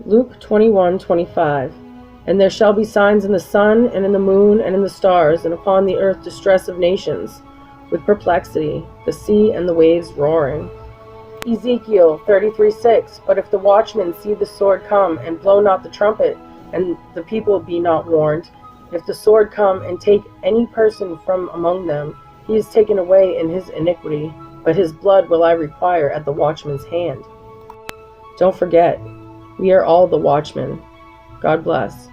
Luke 21:25. And there shall be signs in the sun, and in the moon, and in the stars, and upon the earth distress of nations, with perplexity, the sea and the waves roaring. Ezekiel 33:6. But if the watchmen see the sword come, and blow not the trumpet, and the people be not warned, if the sword come and take any person from among them, he is taken away in his iniquity, but his blood will I require at the watchman's hand. Don't forget, we are all the watchmen. God bless.